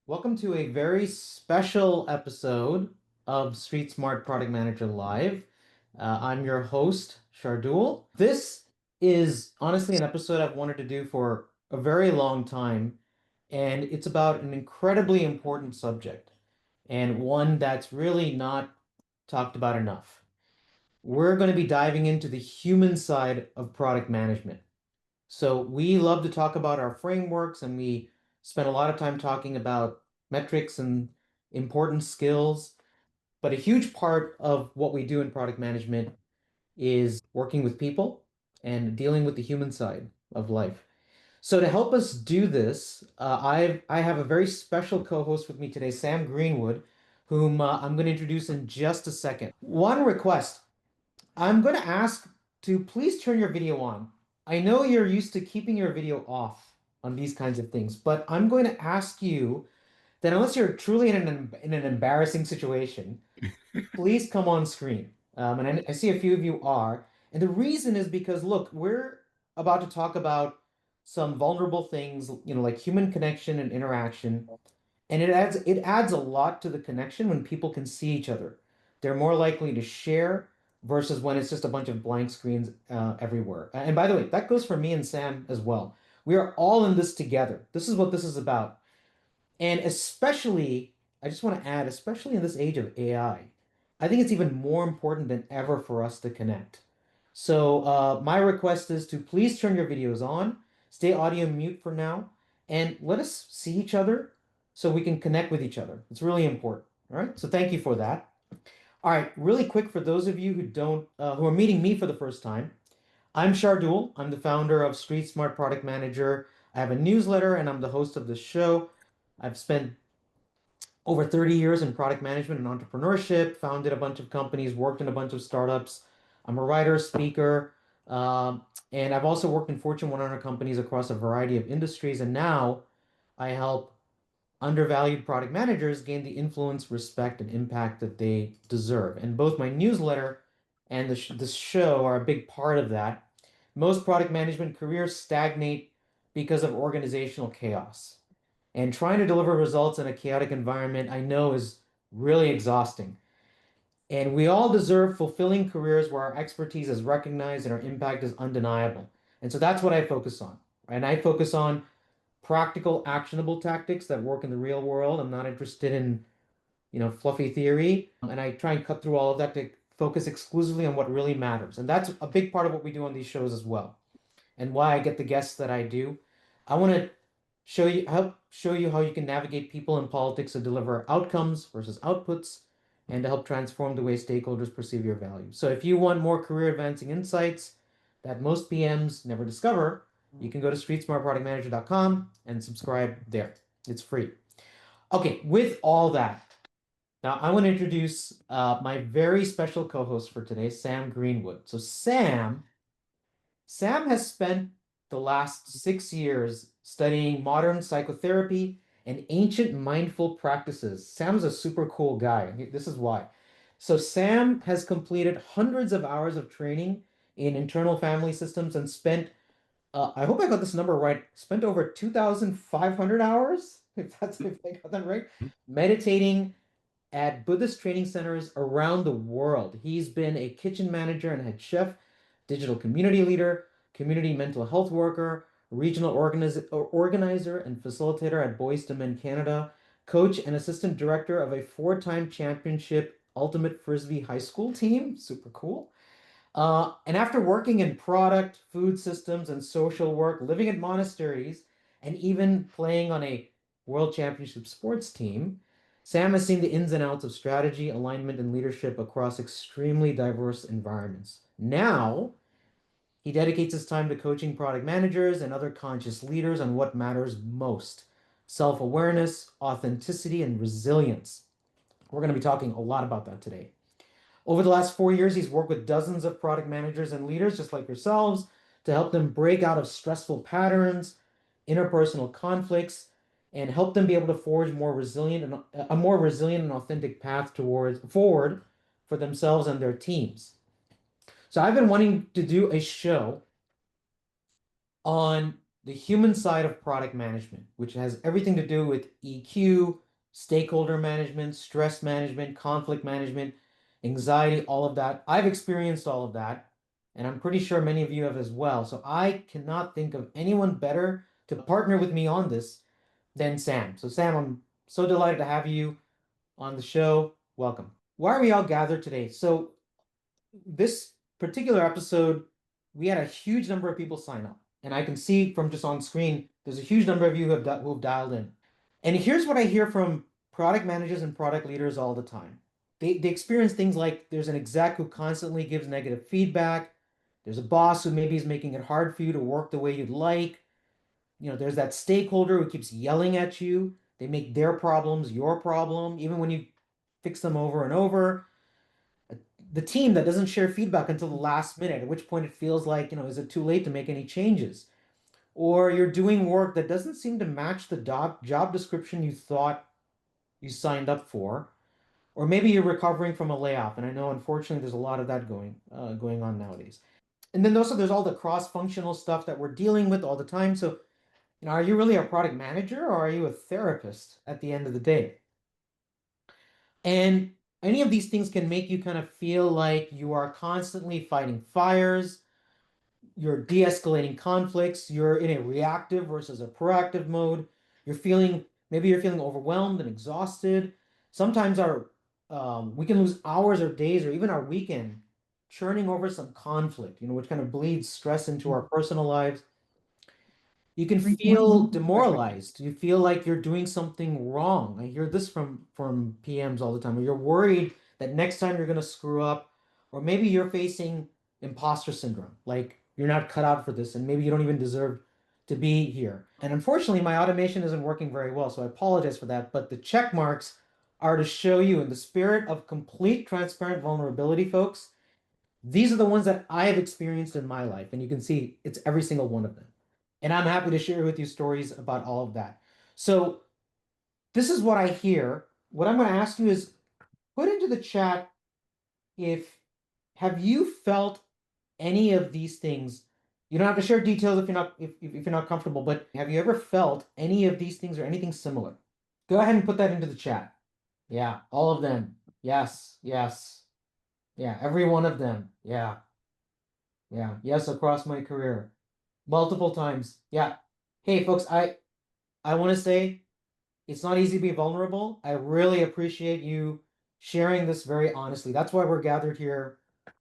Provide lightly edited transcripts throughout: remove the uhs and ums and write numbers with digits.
Welcome to a very special episode of Street Smart Product Manager Live. I'm your host, Shardul. This is honestly an episode I've wanted to do for a very long time, and it's about an incredibly important subject and one that's really not talked about enough. We're going to be diving into the human side of product management. So we love to talk about our frameworks and we spend a lot of time talking about metrics and important skills. But a huge part of what we do in product management is working with people and dealing with the human side of life. So to help us do this, I have a very special co-host with me today, Sam Greenwood, whom I'm going to introduce in just a second. One request. I'm going to ask to please turn your video on. I know you're used to keeping your video off on these kinds of things, but I'm going to ask you that unless you're truly in an embarrassing situation, please come on screen. And I see a few of you are. And the reason is because, look, we're about to talk about some vulnerable things, like human connection and interaction. And it adds a lot to the connection when people can see each other. They're more likely to share versus when it's just a bunch of blank screens everywhere. And by the way, that goes for me and Sam as well. We are all in this together. This is what this is about. And especially, I just want to add, especially in this age of I think it's even more important than ever for us to connect. So my request is to please turn your videos on, stay audio mute for now, and let us see each other so we can connect with each other. It's really important. All right. So thank you for that. All right. Really quick for those of you who are meeting me for the first time, I'm Shardul. I'm the founder of Street Smart Product Manager. I have a newsletter and I'm the host of this show. I've spent over 30 years in product management and entrepreneurship, founded a bunch of companies, worked in a bunch of startups. I'm a writer, speaker, and I've also worked in Fortune 100 companies across a variety of industries. And now I help undervalued product managers gain the influence, respect, and impact that they deserve. And both my newsletter and this show are a big part of that. Most product management careers stagnate because of organizational chaos. And trying to deliver results in a chaotic environment, I know is really exhausting. And we all deserve fulfilling careers where our expertise is recognized and our impact is undeniable. And so that's what I focus on. Right? And I focus on practical, actionable tactics that work in the real world. I'm not interested in, fluffy theory. And I try and cut through all of that to focus exclusively on what really matters. And that's a big part of what we do on these shows as well and why I get the guests that I do. I want to help show you how you can navigate people in politics to deliver outcomes versus outputs and to help transform the way stakeholders perceive your value. So if you want more career advancing insights that most PMs never discover, you can go to streetsmartproductmanager.com and subscribe there. It's free. Okay, with all that, now I want to introduce my very special co-host for today, Sam Greenwood. So Sam has spent the last 6 years studying modern psychotherapy and ancient mindful practices. Sam's a super cool guy. This is why. So, Sam has completed hundreds of hours of training in internal family systems and I hope I got this number right, spent over 2,500 hours, if I got that right, meditating at Buddhist training centers around the world. He's been a kitchen manager and head chef, digital community leader, community mental health worker, regional organizer and facilitator at Boys to Men Canada, coach and assistant director of a four-time championship ultimate frisbee high school team. Super cool. And after working in product, food systems, and social work, living at monasteries, and even playing on a world championship sports team, Sam has seen the ins and outs of strategy, alignment, and leadership across extremely diverse environments. Now, he dedicates his time to coaching product managers and other conscious leaders on what matters most: self-awareness, authenticity, and resilience. We're going to be talking a lot about that today. Over the last 4 years, he's worked with dozens of product managers and leaders just like yourselves to help them break out of stressful patterns, interpersonal conflicts, and help them be able to forge a more resilient and authentic path towards forward for themselves and their teams. So I've been wanting to do a show on the human side of product management, which has everything to do with EQ, stakeholder management, stress management, conflict management, anxiety, all of that. I've experienced all of that, and I'm pretty sure many of you have as well. So I cannot think of anyone better to partner with me on this than Sam. So, Sam, I'm so delighted to have you on the show. Welcome. Why are we all gathered today? So, this particular episode, we had a huge number of people sign up. And I can see from just on screen, there's a huge number of you who have dialed in. And here's what I hear from product managers and product leaders all the time. They experience things like there's an exec who constantly gives negative feedback. There's a boss who maybe is making it hard for you to work the way you'd like. There's that stakeholder who keeps yelling at you. They make their problems your problem, even when you fix them over and over. The team that doesn't share feedback until the last minute, at which point it feels like, is it too late to make any changes? Or you're doing work that doesn't seem to match the job description you thought you signed up for. Or maybe you're recovering from a layoff, and I know unfortunately there's a lot of that going on nowadays. And then also there's all the cross-functional stuff that we're dealing with all the time. So, are you really a product manager or are you a therapist at the end of the day? And any of these things can make you kind of feel like you are constantly fighting fires, you're de-escalating conflicts, you're in a reactive versus a proactive mode. Maybe you're feeling overwhelmed and exhausted. Sometimes we can lose hours or days or even our weekend churning over some conflict, which kind of bleeds stress into our personal lives. You can feel demoralized. You feel like you're doing something wrong. I hear this from PMs all the time. You're worried that next time you're going to screw up, or maybe you're facing imposter syndrome, like you're not cut out for this, and maybe you don't even deserve to be here. And unfortunately, my automation isn't working very well, so I apologize for that. But the check marks are to show you, in the spirit of complete transparent vulnerability, folks, these are the ones that I have experienced in my life, and you can see it's every single one of them. And I'm happy to share with you stories about all of that. So, this is what I hear. What I'm going to ask you is put into the chat if have you felt any of these things? You don't have to share details if you're not comfortable, but have you ever felt any of these things or anything similar? Go ahead and put that into the chat. Yeah, all of them. Yes, yes. Yeah, every one of them. Yeah. Yeah. Yes, across my career. Multiple times. Yeah. Hey, folks, I want to say it's not easy to be vulnerable. I really appreciate you sharing this very honestly. That's why we're gathered here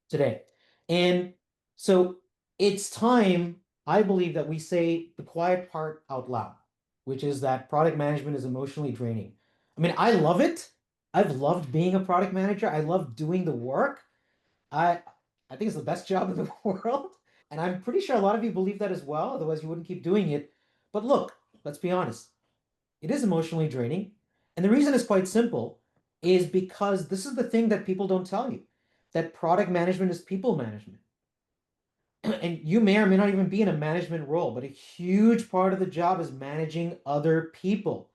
today. And so it's time, I believe, that we say the quiet part out loud, which is that product management is emotionally draining. I mean, I love it. I've loved being a product manager. I love doing the work. I I think it's the best job in the world. And I'm pretty sure a lot of you believe that as well, otherwise you wouldn't keep doing it. But look, let's be honest. It is emotionally draining. And the reason is quite simple is because this is the thing that people don't tell you, that product management is people management. And you may or may not even be in a management role, but a huge part of the job is managing other people,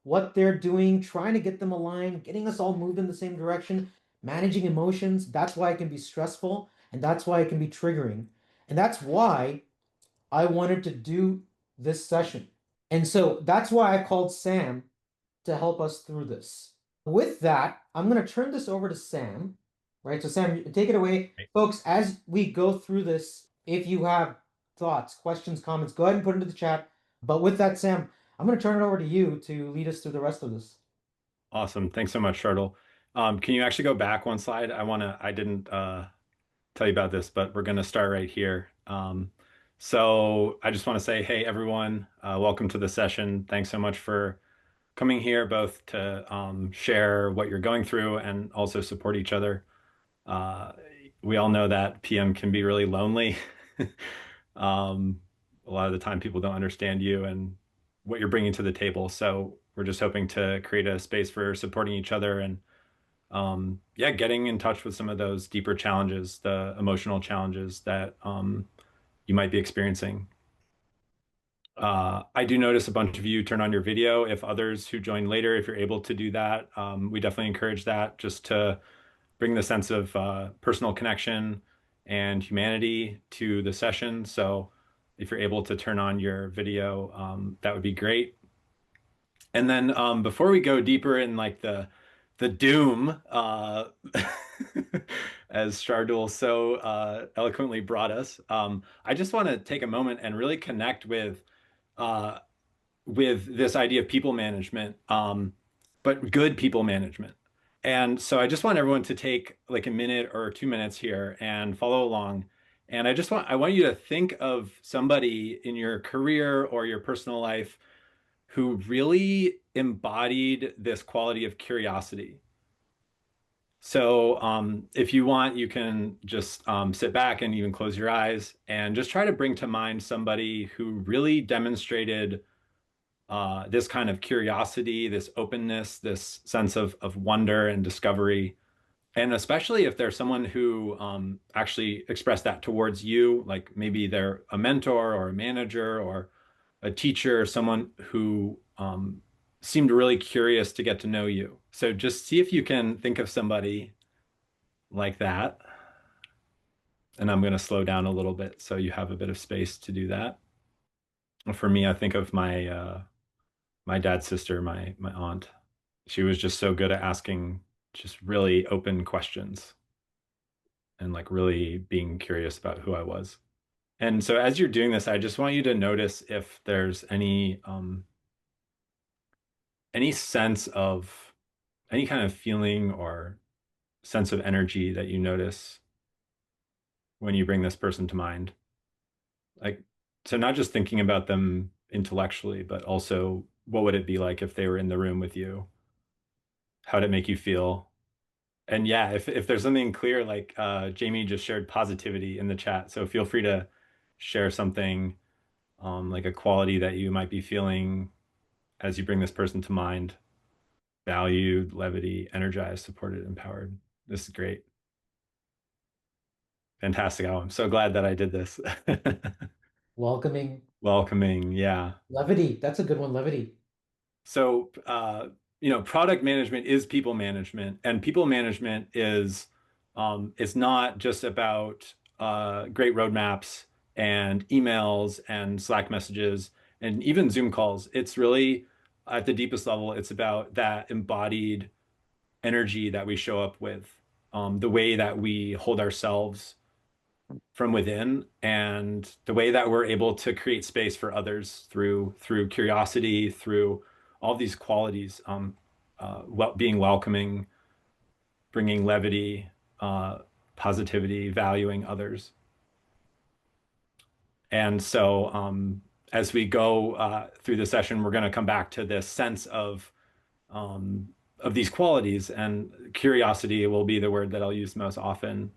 what they're doing, trying to get them aligned, getting us all moved in the same direction, managing emotions. That's why it can be stressful, and that's why it can be triggering. And that's why I wanted to do this session. And so that's why I called Sam to help us through this. With that, I'm going to turn this over to Sam, right? So, Sam, take it away. Folks, as we go through this, if you have thoughts, questions, comments, go ahead and put it into the chat. But with that, Sam, I'm going to turn it over to you to lead us through the rest of this. Awesome. Thanks so much, Shardul. Can you actually go back one slide? I didn't tell you about this, but we're going to start right here. So I just want to say, hey, everyone, welcome to the session. Thanks so much for coming here, both to share what you're going through and also support each other. Uh, we all know that PM can be really lonely. Um, a lot of the time, people don't understand you and what you're bringing to the table. So we're just hoping to create a space for supporting each other and yeah, getting in touch with some of those deeper challenges, the emotional challenges that you might be experiencing. I do notice a bunch of you turn on your video. If others who join later, if you're able to do that, we definitely encourage that just to bring the sense of personal connection and humanity to the session. So if you're able to turn on your video, that would be great. And then before we go deeper in like the doom, as Shardul so eloquently brought us, I just want to take a moment and really connect uh, with this idea of people management, but good people management. And so I just want everyone to take like a minute or 2 minutes here and follow along. And I want you to think of somebody in your career or your personal life who really embodied this quality of curiosity. So, if you want, you can just sit back and even close your eyes and just try to bring to mind somebody who really demonstrated this kind of curiosity, this openness, this sense of wonder and discovery. And especially if there's someone who actually expressed that towards you, like maybe they're a mentor or a manager or a teacher, someone who seemed really curious to get to know you. So just see if you can think of somebody like that. And I'm going to slow down a little bit so you have a bit of space to do that. For me, I think of my dad's sister, my aunt. She was just so good at asking just really open questions and like really being curious about who I was. And so as you're doing this, I just want you to notice if there's any sense of any kind of feeling or sense of energy that you notice when you bring this person to mind. Like, so not just thinking about them intellectually, but also what would it be like if they were in the room with you? How'd it make you feel? And yeah, if there's something clear, like Jamie just shared positivity in the chat, so feel free to share something like a quality that you might be feeling as you bring this person to mind. Valued, levity, energized, supported, empowered. This is great. Fantastic. Oh, I'm so glad that I did this. Welcoming, Welcoming, yeah. levity. That's a good one, levity. So, product management is people management, and people management is it's not just about great roadmaps and emails and Slack messages and even Zoom calls. It's really at the deepest level, it's about that embodied energy that we show up with, the way that we hold ourselves from within, and the way that we're able to create space for others through curiosity, through all these qualities, being welcoming, bringing levity, uh, positivity, valuing others. And so, as we go through the session, we're going to come back to this sense of these qualities, and curiosity will be the word that I'll use most often.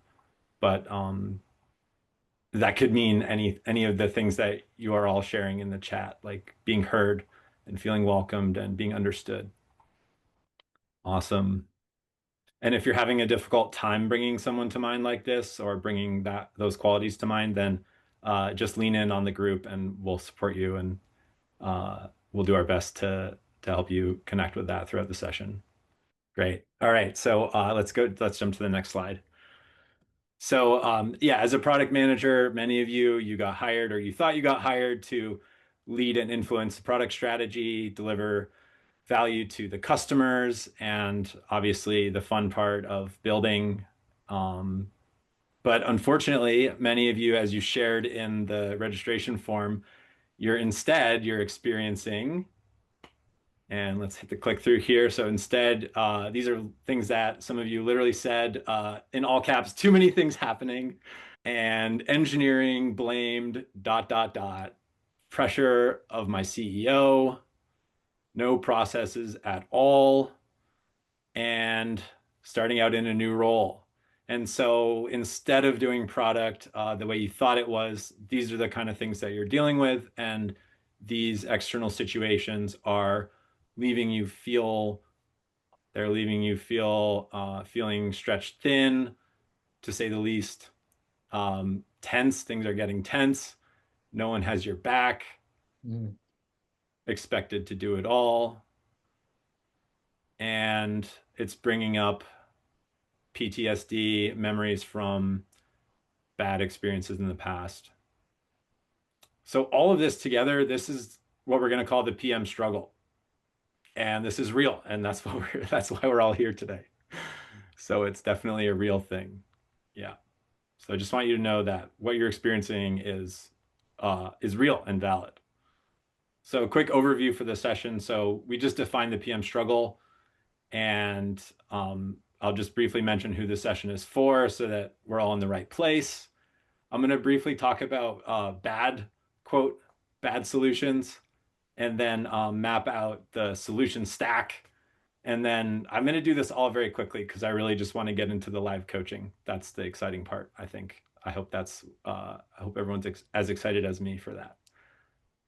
But that could mean any of the things that you are all sharing in the chat, like being heard and feeling welcomed and being understood. Awesome. And if you're having a difficult time bringing someone to mind like this or bringing those qualities to mind, then just lean in on the group and we'll support you, and we'll do our best to help you connect with that throughout the session. Great. All right. So let's jump to the next slide. So yeah, as a product manager, many of you got hired or you thought you got hired to lead and influence the product strategy, deliver value to the customers, and obviously the fun part of building. Um, but unfortunately, many of you, as you shared in the registration form, you're experiencing, and let's hit the click through here. So instead, these are things that some of you literally said in all caps, too many things happening. And engineering blamed ... pressure of my CEO, no processes at all, and starting out in a new role. And so instead of doing product the way you thought it was, these are the kind of things that you're dealing with. And these external situations are leaving you feel, they're leaving you feeling stretched thin, to say the least. Tense, things are getting tense. No one has your back, Mm. expected to do it all. And it's bringing up PTSD, memories from bad experiences in the past. So all of this together, this is what we're going to call the PM struggle. And this is real, and that's why we're all here today. So it's definitely a real thing. Yeah. So I just want you to know that what you're experiencing is real and valid. So a quick overview for the session. So we just defined the PM struggle, and I'll just briefly mention who this session is for so that we're all in the right place. I'm going to briefly talk about quote, bad solutions, and then map out the solution stack. And then I'm going to do this all very quickly because I really just want to get into the live coaching. That's the exciting part, I think. I hope everyone's as excited as me for that.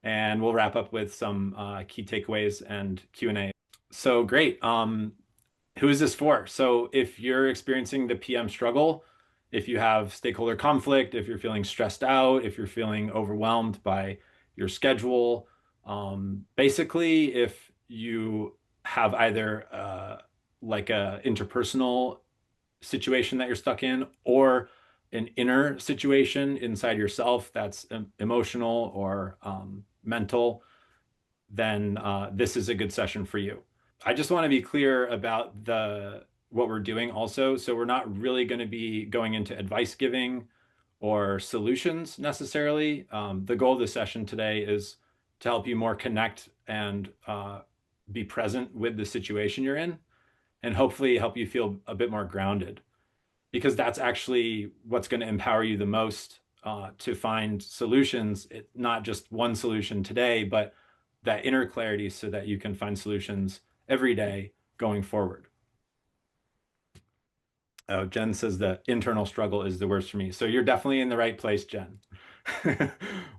And we'll wrap up with some key takeaways and Q&A. So great. Who is this for? So if you're experiencing the PM struggle, if you have stakeholder conflict, if you're feeling stressed out, if you're feeling overwhelmed by your schedule, basically, if you have either like a interpersonal situation that you're stuck in or an inner situation inside yourself that's emotional or mental, then this is a good session for you. I just want to be clear about the what we're doing also. So we're not really going to be going into advice giving or solutions necessarily. The goal of the session today is to help you more connect and be present with the situation you're in, and hopefully help you feel a bit more grounded, because that's actually what's going to empower you the most to find solutions, not just one solution today, but that inner clarity so that you can find solutions every day going forward. Oh, Jen says the internal struggle is the worst for me. So you're definitely in the right place, Jen.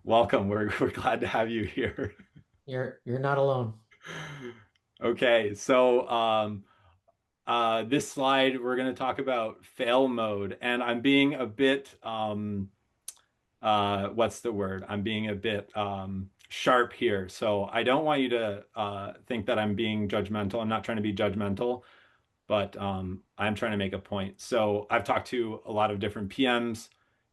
Welcome. We're glad to have you here. You're not alone. Okay, so this slide we're going to talk about fail mode, and I'm being a bit what's the word? I'm being a bit sharp here. So I don't want you to think that I'm being judgmental. I'm not trying to be judgmental, but I'm trying to make a point. So I've talked to a lot of different PMs,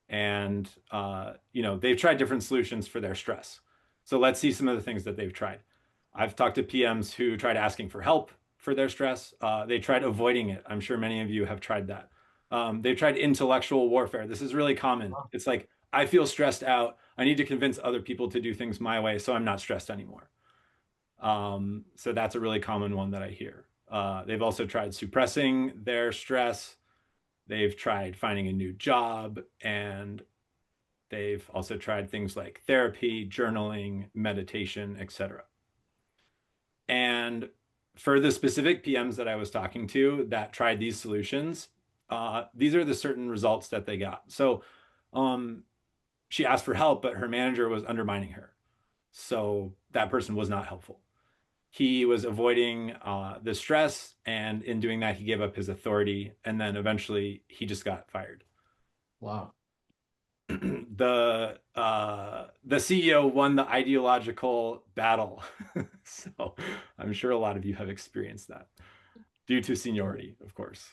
and they've tried different solutions for their stress. So let's see some of the things that they've tried. I've talked to PMs who tried asking for help for their stress. They tried avoiding it. I'm sure many of you have tried that. They've tried intellectual warfare. This is really common. It's like, I feel stressed out. I need to convince other people to do things my way, so I'm not stressed anymore. So that's a really common one that I hear. They've also tried suppressing their stress. They've tried finding a new job, and they've also tried things like therapy, journaling, meditation, etc. And for the specific PMs that I was talking to that tried these solutions, these are the certain results that they got. So she asked for help, but her manager was undermining her. So that person was not helpful. He was avoiding the stress, and in doing that, he gave up his authority, and then eventually he just got fired. Wow. The CEO won the ideological battle. So I'm sure a lot of you have experienced that due to seniority, of course.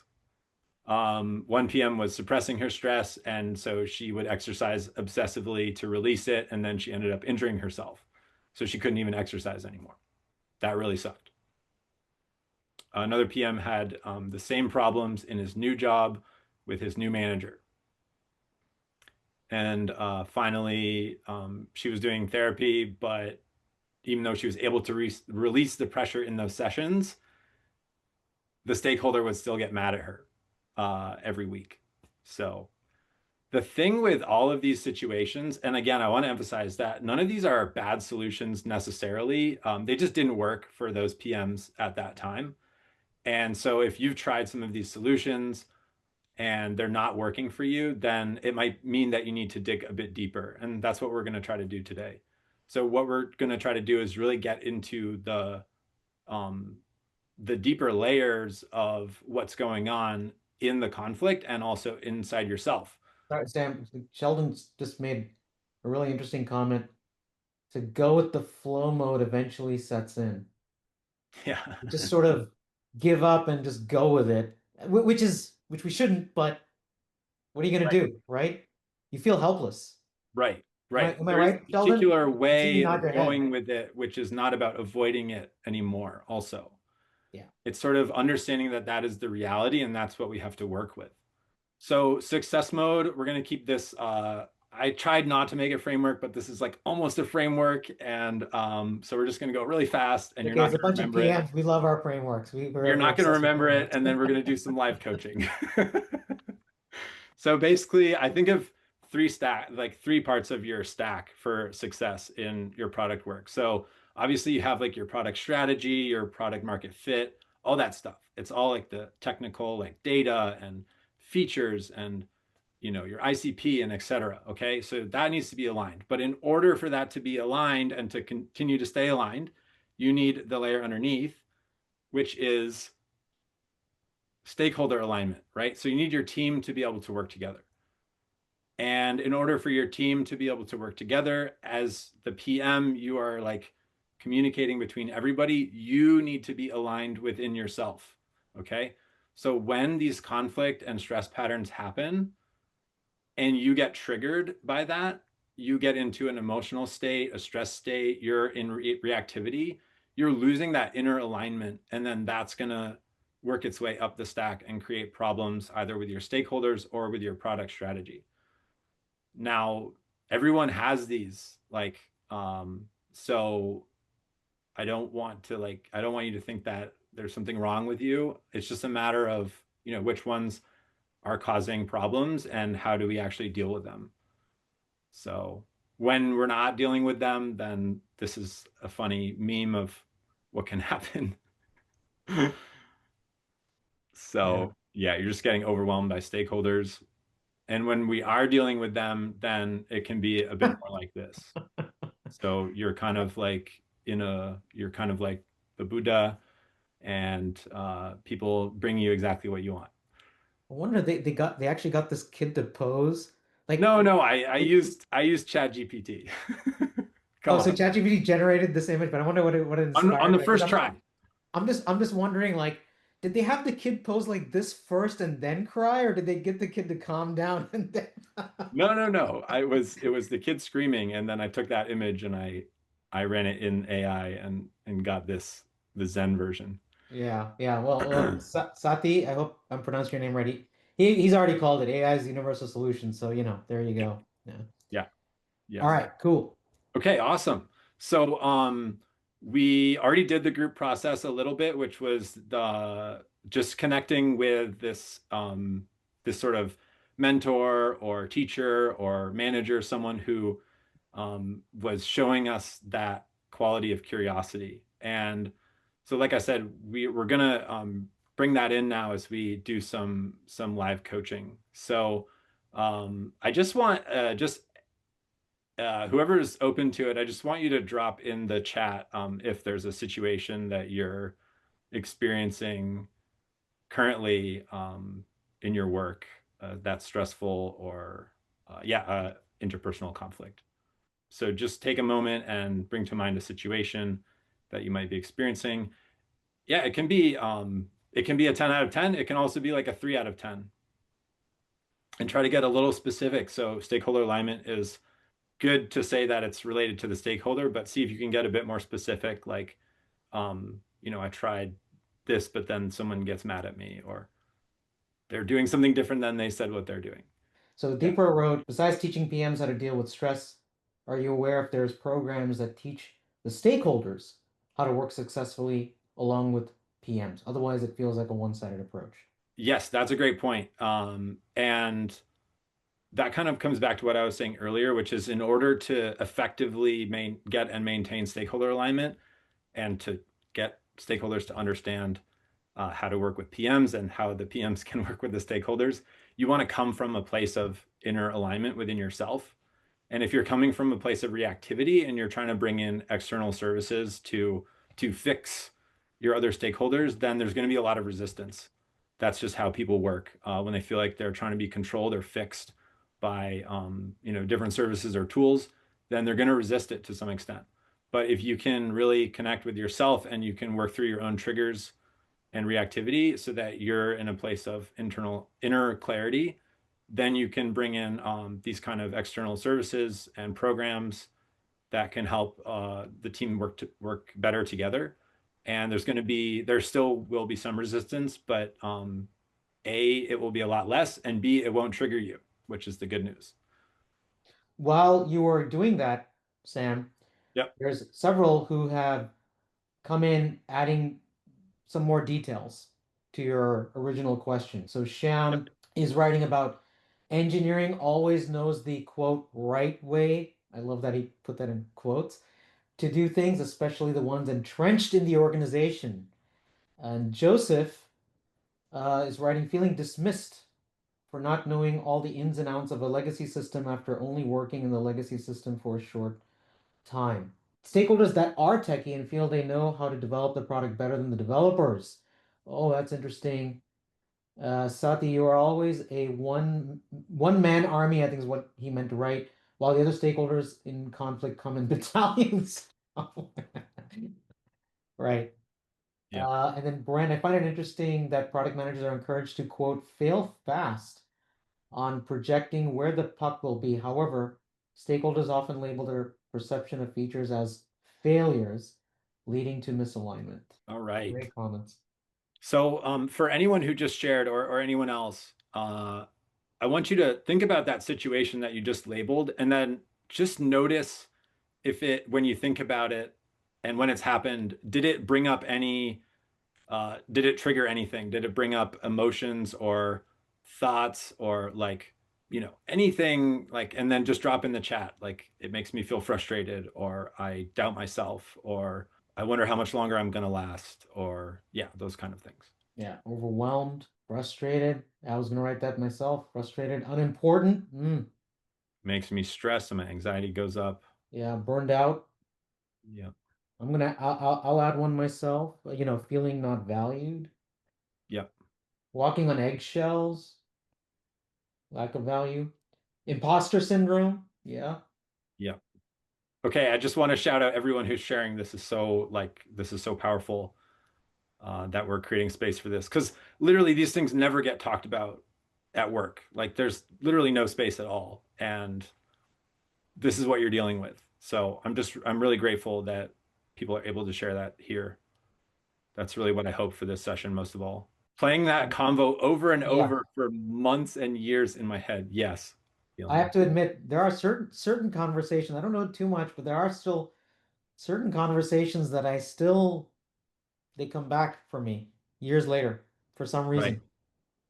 One PM was suppressing her stress, and so she would exercise obsessively to release it, and then she ended up injuring herself. So she couldn't even exercise anymore. That really sucked. Another PM had the same problems in his new job with his new manager. And finally, she was doing therapy, but even though she was able to release the pressure in those sessions, the stakeholder would still get mad at her every week. So the thing with all of these situations, and again, I want to emphasize that none of these are bad solutions necessarily. They just didn't work for those PMs at that time. And so if you've tried some of these solutions and they're not working for you, then it might mean that you need to dig a bit deeper. And that's what we're going to try to do today. So what we're going to try to do is really get into the deeper layers of what's going on in the conflict and also inside yourself. Sorry, Sam. Sheldon's just made a really interesting comment. To go with the flow mode eventually sets in. Yeah. You just sort of give up and just go with it, which we shouldn't, but what are you gonna Right. do, right? You feel helpless. Right. Right. Am I There's a right, Sheldon? particular I see you way nod of your head. going with it, which is not about avoiding it anymore, also. Yeah. It's sort of understanding that that is the reality and that's what we have to work with. So success mode, we're going to keep this. I tried not to make a framework, but this is like almost a framework. And so we're just going to go really fast and you're Okay, not as a going to bunch of remember it. PMs, we love our frameworks. We're You're not going to obsessed with remember it. frameworks. And then we're going to do some live coaching. So basically, I think of like three parts of your stack for success in your product work. So obviously you have like your product strategy, your product market fit, all that stuff. It's all like the technical, like data and features and your ICP and et cetera. Okay. So that needs to be aligned. But in order for that to be aligned and to continue to stay aligned, you need the layer underneath, which is stakeholder alignment, right? So you need your team to be able to work together. And in order for your team to be able to work together as the PM, you are like communicating between everybody. You need to be aligned within yourself. Okay. So when these conflict and stress patterns happen and you get triggered by that, you get into an emotional state, a stress state, you're in reactivity, you're losing that inner alignment. And then that's going to work its way up the stack and create problems either with your stakeholders or with your product strategy. Now, everyone has these, like, so I don't want you to think that there's something wrong with you. It's just a matter of, which ones are causing problems and how do we actually deal with them. So when we're not dealing with them, then this is a funny meme of what can happen. Yeah. So yeah, you're just getting overwhelmed by stakeholders. And when we are dealing with them, then it can be a bit more like this. So you're kind of like the Buddha, and people bring you exactly what you want. I wonder they actually got this kid to pose. Like No, no, I used Chat GPT. Come oh, so on. ChatGPT generated this image, but I wonder what it On inspired. the Like, because first try. I'm just wondering, like, did they have the kid pose like this first and then cry, or did they get the kid to calm down and then? No, no, no. It was the kid screaming, and then I took that image and I ran it in AI and got the Zen version. Yeah, yeah. Well, Sati, I hope I'm pronouncing your name right. He's already called it AI is the universal solution. So, there you go. Yeah. Yeah, All yeah. right, cool. Okay, awesome. So we already did the group process a little bit, which was the just connecting with this sort of mentor or teacher or manager, someone who was showing us that quality of curiosity. And so, like I said, we're gonna bring that in now as we do some live coaching. So I just want just whoever's open to it, I just want you to drop in the chat if there's a situation that you're experiencing currently in your work that's stressful or interpersonal conflict. So just take a moment and bring to mind a situation that you might be experiencing. Yeah, it can be a 10 out of 10. It can also be like a 3 out of 10. And try to get a little specific. So stakeholder alignment is good to say that it's related to the stakeholder, but see if you can get a bit more specific, like, I tried this, but then someone gets mad at me, or they're doing something different than they said what they're doing. So Yeah. Deeper wrote, besides teaching PMs how to deal with stress, are you aware if there's programs that teach the stakeholders how to work successfully along with PMs? Otherwise, it feels like a one-sided approach. Yes, that's a great point. And that kind of comes back to what I was saying earlier, which is in order to effectively get and maintain stakeholder alignment and to get stakeholders to understand how to work with PMs and how the PMs can work with the stakeholders, you want to come from a place of inner alignment within yourself. And if you're coming from a place of reactivity and you're trying to bring in external services to fix your other stakeholders, then there's going to be a lot of resistance. That's just how people work when they feel like they're trying to be controlled or fixed by different services or tools. Then they're going to resist it to some extent. But if you can really connect with yourself and you can work through your own triggers and reactivity so that you're in a place of inner clarity, then you can bring in these kind of external services and programs that can help the team work better together. And there still will be some resistance, but A, it will be a lot less, and B, it won't trigger you, which is the good news. While you are doing that, Sam, Yep. there's several who have come in adding some more details to your original question. So Yep. Sham is writing about engineering always knows the quote right way. I love that he put that in quotes to do things, especially the ones entrenched in the organization. And Joseph is writing feeling dismissed for not knowing all the ins and outs of a legacy system after only working in the legacy system for a short time. Stakeholders that are techie and feel they know how to develop the product better than the developers. Oh, that's interesting. Sati, you are always a one man army, I think is what he meant to write, while the other stakeholders in conflict come in battalions. Right. Yeah. And then Brent, I find it interesting that product managers are encouraged to quote, fail fast on projecting where the puck will be. However, stakeholders often label their perception of features as failures, leading to misalignment. All right. Great comments. So for anyone who just shared or anyone else, I want you to think about that situation that you just labeled and then just notice if it, when you think about it and when it's happened, did it bring up any did it trigger anything? Did it bring up emotions or thoughts or like, anything like, and then just drop in the chat. Like, it makes me feel frustrated, or I doubt myself, or I wonder how much longer I'm going to last, or yeah, those kind of things. Yeah, overwhelmed, frustrated. I was gonna write that myself. Frustrated, unimportant. Makes me stressed and my anxiety goes up. Yeah, burned out. Yeah. I'll add one myself. Feeling not valued, Yep. walking on eggshells, lack of value, imposter syndrome. Yeah. Yep. Okay. I just want to shout out everyone who's sharing. This is so powerful that we're creating space for this because literally these things never get talked about at work. Like there's literally no space at all. And this is what you're dealing with. So I'm really grateful that people are able to share that here. That's really what I hope for this session most of all. Playing that convo over and Yeah. over for months and years in my head. Yes. I Feeling. have to admit, there are certain conversations, I don't know too much, but there are still certain conversations that they come back for me years later for some Right. reason.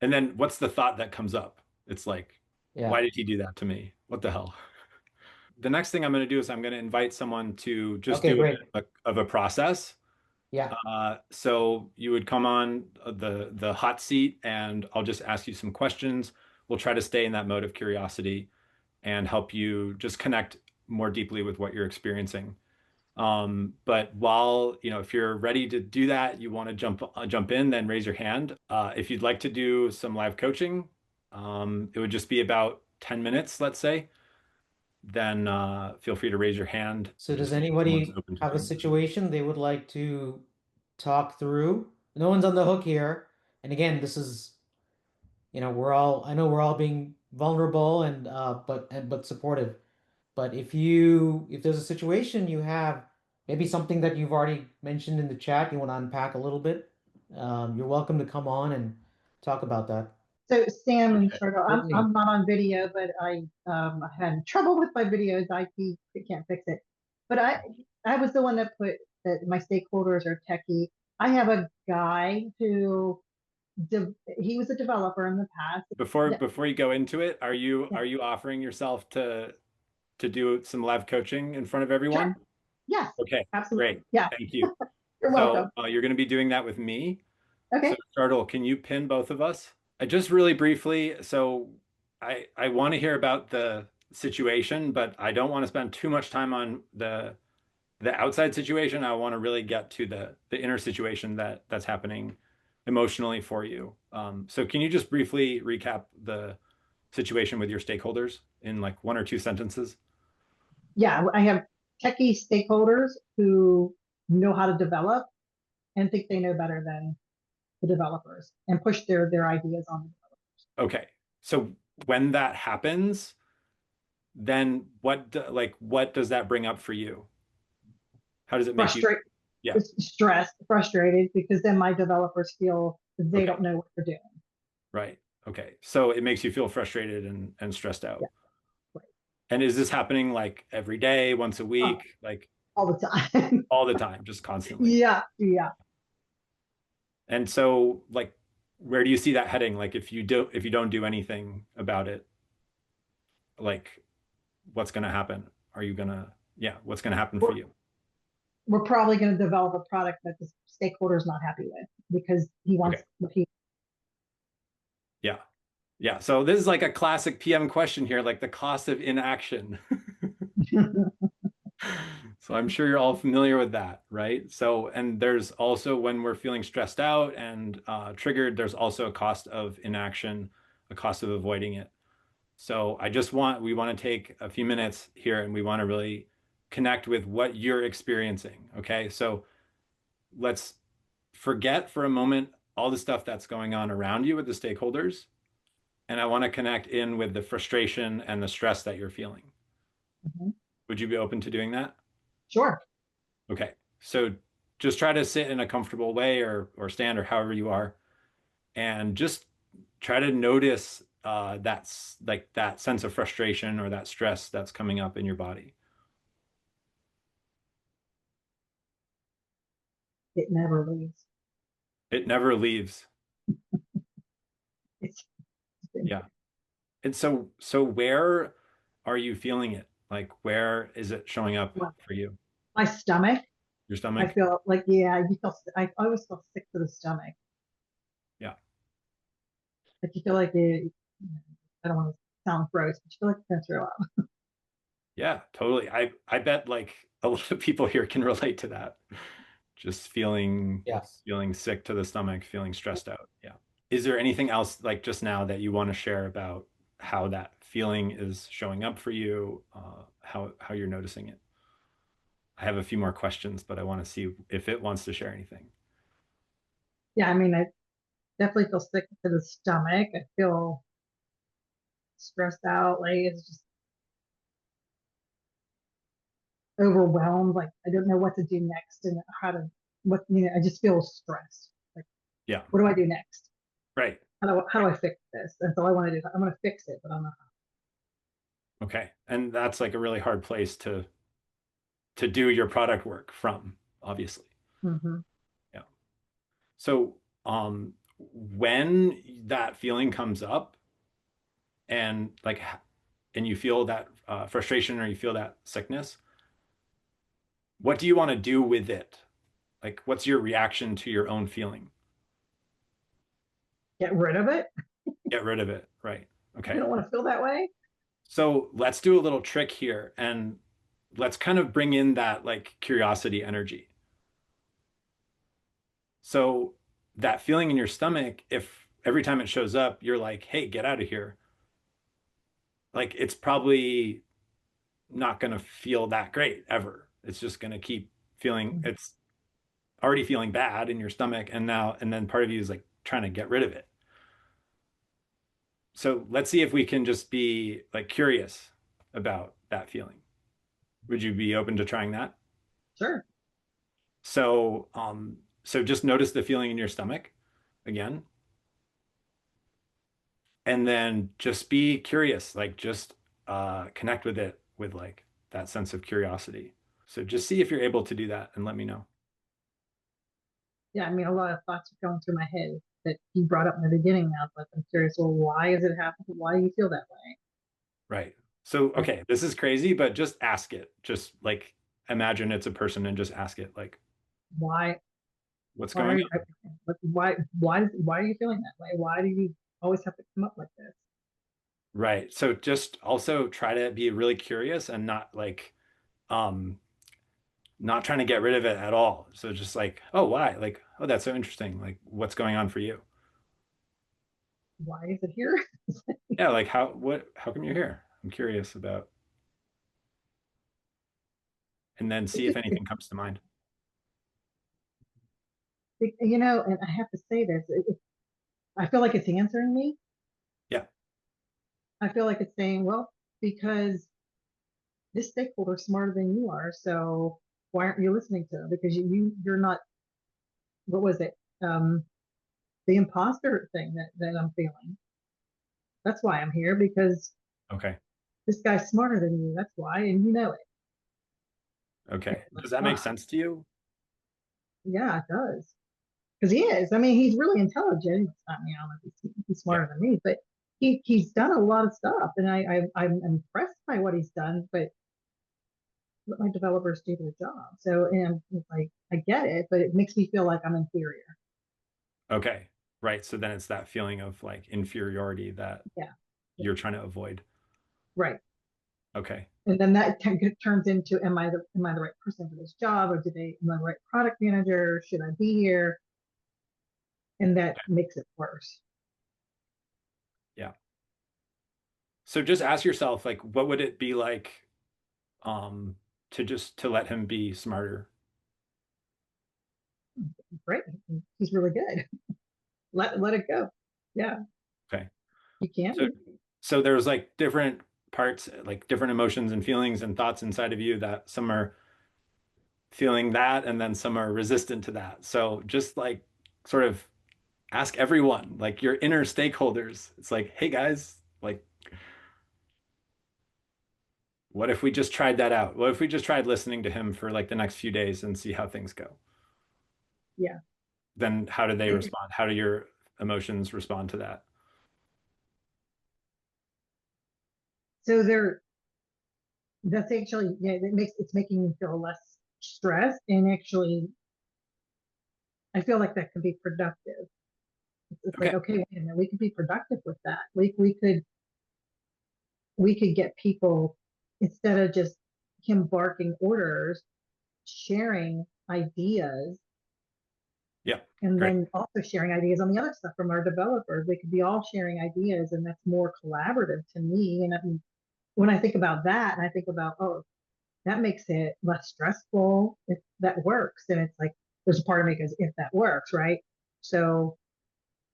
And then what's the thought that comes up? It's like, Yeah. why did he do that to me? What the hell? The next thing I'm going to do is I'm going to invite someone to just Okay, do a great. bit of a process. Yeah. So you would come on the hot seat, and I'll just ask you some questions. We'll try to stay in that mode of curiosity and help you just connect more deeply with what you're experiencing. But while, if you're ready to do that, you want to jump in, then raise your hand. If you'd like to do some live coaching, it would just be about 10 minutes, let's say. Then feel free to raise your hand So does just so someone's anybody open to have a doing that. situation they would like to talk through? No one's on the hook here. And again, this is, I know we're all being vulnerable but supportive. But if there's a situation you have, maybe something that you've already mentioned in the chat, you want to unpack a little bit, you're welcome to come on and talk about that. So Sam and Okay. Shardul, Certainly. I'm not on video, but I had trouble with my videos. IT can't fix it. But I was the one that put that my stakeholders are techie. I have a guy who he was a developer in the past. Before you go into it, are you Yeah, are you offering yourself to do some live coaching in front of everyone? sure. Yes, Okay, great. absolutely. Yeah, Thank you. you're So welcome. you're going to be doing that with me. So Okay. Shardul, can you pin both of us? I just really briefly, so I want to hear about the situation, but I don't want to spend too much time on the outside situation. I want to really get to the inner situation that's happening emotionally for you. So can you just briefly recap the situation with your stakeholders in like one or two sentences? Yeah, I have techie stakeholders who know how to develop and think they know better than the developers and push their ideas on. Okay. So when that happens, then what does that bring up for you? How does it make you? Frustrate, Yeah. stressed, frustrated, because then my developers feel they Okay. don't know what they're doing. Right. Okay. So it makes you feel frustrated and stressed Yeah, out. right. And is this happening like every day, once a Uh, week, like all the time. all the time, just constantly? Yeah, yeah. And so like where do you see that heading? Like if you don't do anything about it, like what's going to happen? Are you going to yeah, what's going to happen for We're, you? we're probably going to develop a product that the stakeholder is not happy with because he Okay. wants what he. Yeah. Yeah. So this is like a classic PM question here, like the cost of inaction. So I'm sure you're all familiar with that, right? So, and there's also when we're feeling stressed out and triggered, there's also a cost of inaction, a cost of avoiding it. So we want to take a few minutes here and we want to really connect with what you're experiencing. Okay. So let's forget for a moment all the stuff that's going on around you with the stakeholders. And I want to connect in with the frustration and the stress that you're feeling. Mhm. Would you be open to doing that? Sure. Okay. So just try to sit in a comfortable way or stand or however you are and just try to notice that's like that sense of frustration or that stress that's coming up in your body. It never leaves. It never leaves. It's Yeah. And so where are you feeling it? Like where is it showing up for you? my stomach. Your I stomach? feel like, yeah, you feel, I always feel sick to the stomach. Yeah. Like you feel like it, I don't want to sound gross, but you feel like you're going to throw up. Yeah, totally. I bet like a lot of people here can relate to that. Just Yes. feeling sick to the stomach, feeling stressed out. Yeah. Is there anything else like just now that you want to share about how that feeling is showing up for you, how you're noticing it? I have a few more questions, but I want to see if it wants to share anything. Yeah, I mean, I definitely feel sick to the stomach. I feel stressed out. Like it's just overwhelmed. Like I don't know what to do next and how to, what, I just feel stressed. Like, Yeah, what do I do next? right. How do I fix this? That's all I want to do. I'm going to fix it, but I'm not. Okay. And that's like a really hard place to do your product work from, obviously. Mm-hmm. Yeah. So, when that feeling comes up and like and you feel that frustration or you feel that sickness, what do you want to do with it? Like, what's your reaction to your own feeling? Get rid of it. Get rid of it, right? You Okay. don't want to feel that way. So let's do a little trick here and let's kind of bring in that like curiosity energy. So that feeling in your stomach, if every time it shows up, you're like, hey, get out of here, like it's probably not going to feel that great ever. It's just going to keep feeling, Mhm. it's already feeling bad in your stomach. And then part of you is like trying to get rid of it. So let's see if we can just be like curious about that feeling. Would you be open to trying that? Sure. So just notice the feeling in your stomach again, and then just be curious, like just connect with it with like that sense of curiosity. So just see if you're able to do that and let me know. Yeah, I mean, a lot of thoughts are going through my head that you brought up in the beginning now, but I'm curious, well, why is it happening? Why do you feel that way? Right. So, Like, okay, this is crazy, but just ask it. Just like imagine it's a person and just ask it, like, why, what's why are going you, on? like, why are you feeling that way? Why do you always have to come up like this? Right. So just also try to be really curious and um, not trying to get rid of it at all. So just like, oh, why? Like, oh, that's so interesting. Like, what's going on for you? Why is it here? Yeah, like how come you're here? I'm curious about, and then It's see if just, anything comes to mind. and I have to say this, I feel like it's answering me. Yeah. I feel like it's saying, well, because this stakeholder is smarter than you are, so why aren't you listening to them? Because you're not, what was it? Um, the imposter thing that I'm feeling. That's why I'm here, because Okay. this guy's smarter than you. That's why, and you know it. Okay. Like, Does that make wow, sense to you? yeah, it does. Because he is. I mean, he's really intelligent. I mean, I don't know if he's Yeah. smarter than me, but he's done a lot of stuff, and I'm impressed by what he's done. But let my developers do their job. So, and it's like I get it, but it makes me feel like I'm inferior. Okay. Right. So then it's that feeling of like inferiority that Yeah, yeah, you're trying to avoid. right. Okay. And then that turns into, am I the right person for this job, or am I the right product manager? Should I be here? And that makes it worse. Yeah. So just ask yourself, like, what would it be like um to just to let him be smarter? Great, he's really good. Let it go. Yeah, Okay. you can So be. so there's like different parts, like different emotions and feelings and thoughts inside of you that some are feeling that and then some are resistant to that. So just like sort of ask everyone, like your inner stakeholders. It's like, hey guys, like what if we just tried that out? What if we just tried listening to him for like the next few days and see how things go? Yeah. Then how do they respond? How do your emotions respond to that? So that's actually, yeah, it's making me feel less stressed, and actually I feel like that could be productive. It's like, Okay. okay, wait a minute, we could be productive with that. We could get people, instead of just him barking orders, sharing ideas, Yeah. and Great. then also sharing ideas on the other stuff from our developers. We could be all sharing ideas, and that's more collaborative to me. And I mean, when I think about that, and I think about, oh, that makes it less stressful if that works. And it's like, there's a part of me goes, if that works, right? So,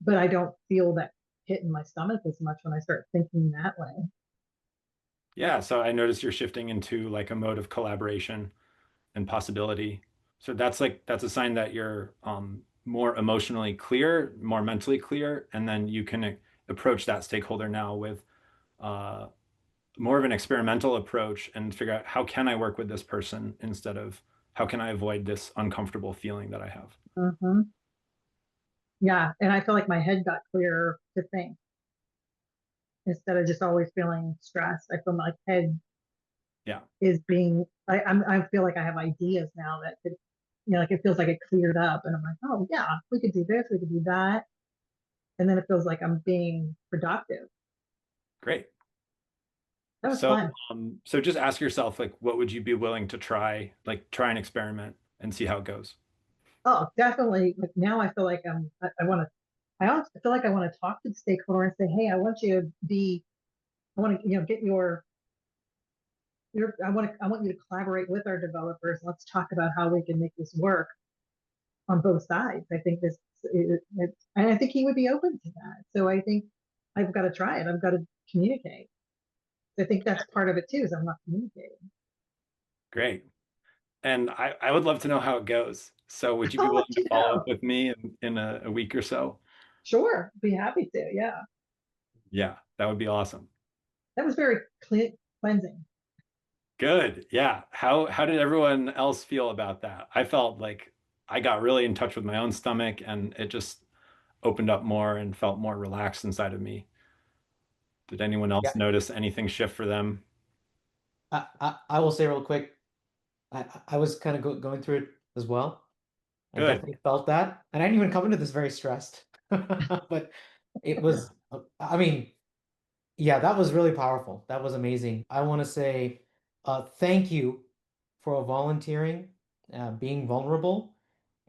but I don't feel that hit in my stomach as much when I start thinking that way. Yeah. So I noticed you're shifting into like a mode of collaboration and possibility. So that's a sign that you're more emotionally clear, more mentally clear, and then you can approach that stakeholder now with uh, more of an experimental approach and figure out how can I work with this person instead of how can I avoid this uncomfortable feeling that I have. Mm-hmm. Yeah. And I feel like my head got clearer to think instead of just always feeling stressed. I feel my head Yeah, is being, I feel like I have ideas now that could, like it feels like it cleared up. And I'm like, oh, yeah, we could do this, we could do that. And then it feels like I'm being productive. great. That was So, fun. so just ask yourself, like, what would you be willing to try, like, try an experiment and see how it goes? Oh, definitely. Like now I feel like I want to, I also feel like I want to talk to the stakeholder and say, hey, I want you to be, I want to, get I want you to collaborate with our developers. Let's talk about how we can make this work on both sides. I think and I think he would be open to that. So I think I've got to try it. I've got to communicate. I think that's part of it too, is I'm not communicating. Great. And I would love to know how it goes. So would you be I'll let willing to you follow know. up with me in a week or so? Sure, be happy to. Yeah, Yeah, that would be awesome. that was very cleansing. Good. Yeah. How did everyone else feel about that? I felt like I got really in touch with my own stomach and it just opened up more and felt more relaxed inside of me. Did anyone else Yeah, notice anything shift for them? I will say real quick, I was kind of going through it as well. I Good. definitely felt that. And I didn't even come into this very stressed. But it was, I mean, yeah, that was really powerful. That was amazing. I want to say thank you for volunteering, being vulnerable,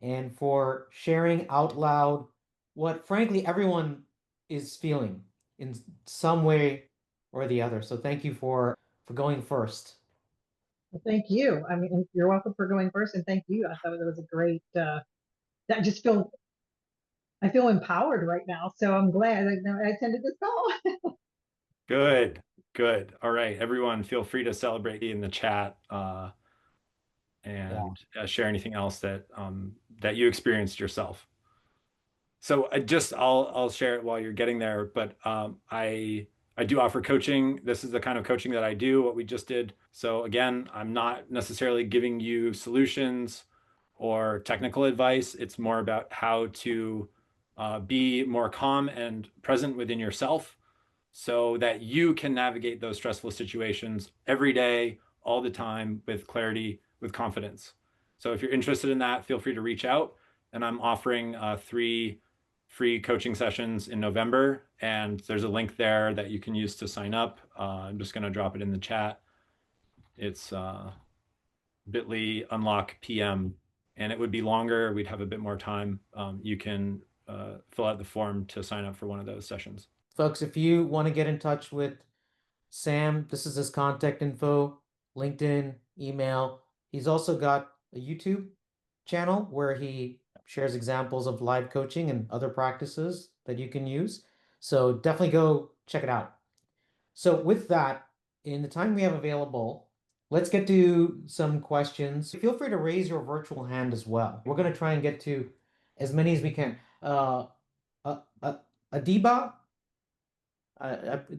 and for sharing out loud what, frankly, everyone is feeling in some way or the other. So thank you for going first. Well, thank you. I mean, you're welcome for going first, and thank you. I thought it was a great. That just feel I feel empowered right now. So I'm glad I attended this call. Good, good. All right, everyone, feel free to celebrate in the chat and share anything else that that you experienced yourself. So I'll share it while you're getting there, but I do offer coaching. This is the kind of coaching that I do, what we just did. So again, I'm not necessarily giving you solutions or technical advice. It's more about how to be more calm and present within yourself so that you can navigate those stressful situations every day, all the time with clarity, with confidence. So if you're interested in that, feel free to reach out. And I'm offering 3 free coaching sessions in November. And there's a link there that you can use to sign up. I'm just going to drop it in the chat. It's bit.ly unlock PM. And it would be longer. We'd have a bit more time. You can fill out the form to sign up for one of those sessions. Folks, if you want to get in touch with Sam, this is his contact info, LinkedIn, email. He's also got a YouTube channel where he shares examples of live coaching and other practices that you can use. So definitely go check it out. So with that, in the time we have available, let's get to some questions. Feel free to raise your virtual hand as well. We're going to try and get to as many as we can. Uh, Adiba,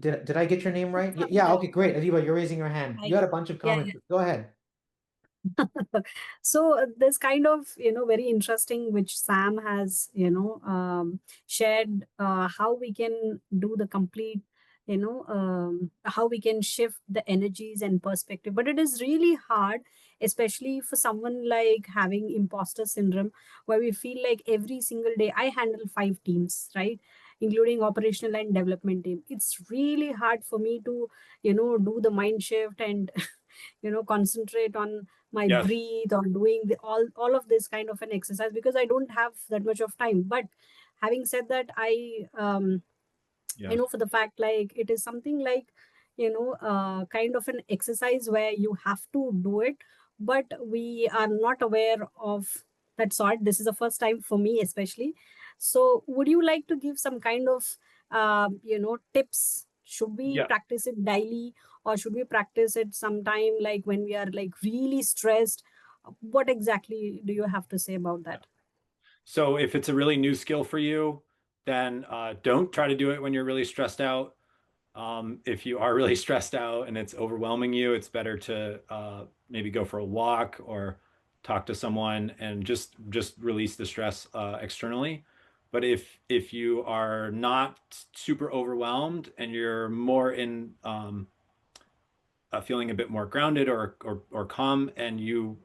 did I get your name right? Yeah, okay, great. Adiba, you're raising your hand. You had a bunch of Yeah, comments. Go ahead. so this kind of very interesting which Sam has shared, how we can do the complete how we can shift the energies and perspective, but it is really hard, especially for someone like having imposter syndrome, where we feel like every single day I handle 5 teams, right, including operational and development team. It's really hard for me to do the mind shift and concentrate on my Yes. breathe or doing all of this kind of an exercise, because I don't have that much of time. But having said that, I Yes. know for the fact, like, it is something like kind of an exercise where you have to do it, but we are not aware of that sort. This is the first time for me especially. So would you like to give some kind of tips? Should we Yeah. practice it daily, or should we practice it sometime like when we are like really stressed? What exactly do you have to say about that? So if it's a really new skill for you, then don't try to do it when you're really stressed out. If you are really stressed out and it's overwhelming you, it's better to maybe go for a walk or talk to someone and just release the stress externally. But if you are not super overwhelmed and you're more in feeling a bit more grounded or calm, and you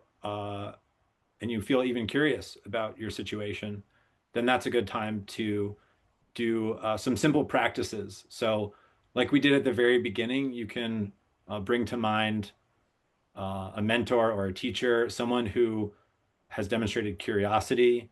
feel even curious about your situation, then that's a good time to do some simple practices. So, like we did at the very beginning, you can bring to mind a mentor or a teacher, someone who has demonstrated curiosity.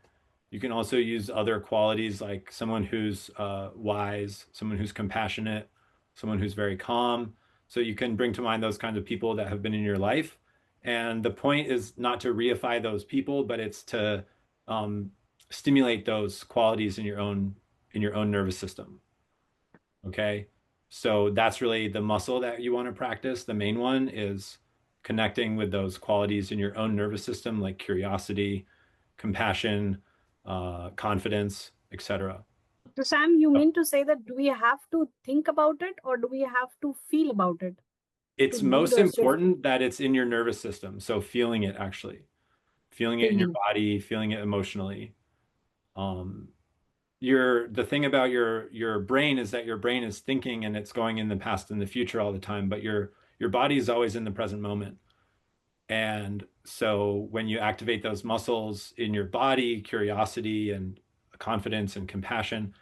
You can also use other qualities like someone who's wise, someone who's compassionate, someone who's very calm. So you can bring to mind those kinds of people that have been in your life. And the point is not to reify those people, but it's to um, stimulate those qualities in your own nervous system. Okay. So that's really the muscle that you want to practice. The main one is connecting with those qualities in your own nervous system, like curiosity, compassion, confidence, etc. So Sam, you mean to say that do we have to think about it, or do we have to feel about it to It's do most the shift? important that it's in your nervous system. So feeling it actually, feeling it in your Feeling. body, feeling it emotionally. Um, the thing about your brain is that your brain is thinking and it's going in the past and the future all the time, but your body is always in the present moment. And so when you activate those muscles in your body, curiosity and confidence and compassion,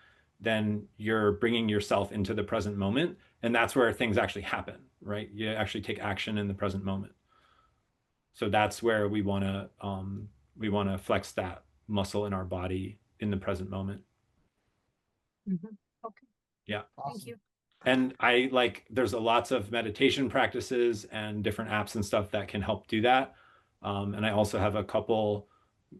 then you're bringing yourself into the present moment. And that's where things actually happen, right? You actually take action in the present moment. So that's where we want to flex that muscle in our body in the present moment. Okay, Yeah. thank Awesome. you. And I like, there's lots of meditation practices and different apps and stuff that can help do that. And I also have a couple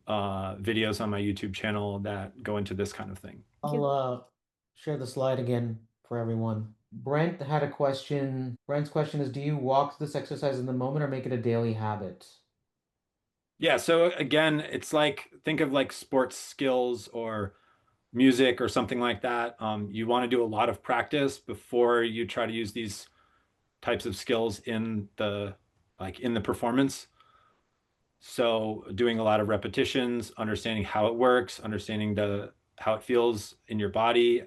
videos on my YouTube channel that go into this kind of thing. Thank you. I'll share the slide again for everyone. Brent had a question. Brent's question is, do you walk this exercise in the moment or make it a daily habit? Yeah, so again, it's like think of like sports skills or music or something like that. You want to do a lot of practice before you try to use these types of skills in the in the performance. So doing a lot of repetitions, understanding how it works, understanding the how it feels in your body.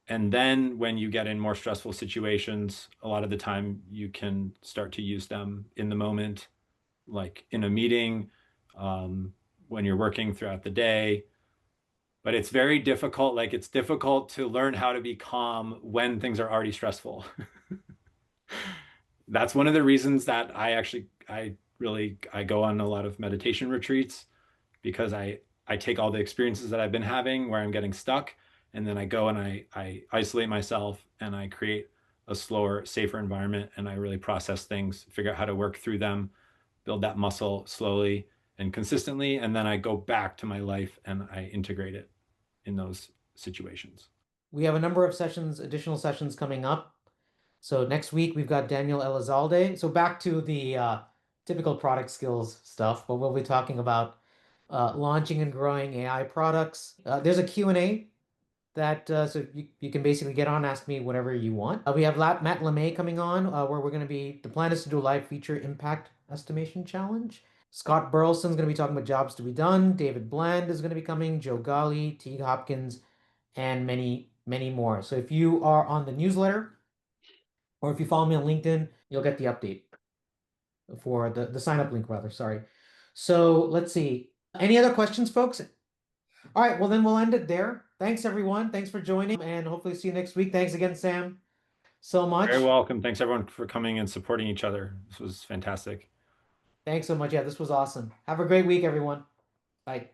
And then when you get in more stressful situations, a lot of the time you can start to use them in the moment, like in a meeting, when you're working throughout the day. But it's very difficult. Like it's difficult to learn how to be calm when things are already stressful. That's one of the reasons that I go on a lot of meditation retreats because I take all the experiences that I've been having where I'm getting stuck, and then I go and I isolate myself and I create a slower, safer environment, and I really process things, figure out how to work through them, build that muscle slowly and consistently, and then I go back to my life and I integrate it in those situations. We have a number of sessions, additional sessions coming up. So next week we've got Daniel Elizalde. So back to the typical product skills stuff, but we'll be talking about launching and growing AI products. There's a Q&A that so you can basically get on, ask me whatever you want. We have Matt LeMay coming on, where we're going to be, the plan is to do a live feature impact estimation challenge. Scott Burleson's going to be talking about jobs to be done. David Bland is going to be coming, Joe Gali, Teague Hopkins, and many, many more. So if you are on the newsletter or if you follow me on LinkedIn, you'll get the update for the sign up link rather, sorry. So let's see. Any other questions, folks? All right, well then we'll end it there. Thanks everyone. Thanks for joining and hopefully see you next week. Thanks again, Sam, so Very much. welcome. Thanks everyone for coming and supporting each other. This was fantastic. Thanks so much. Yeah, this was awesome. Have a great week, everyone. Bye.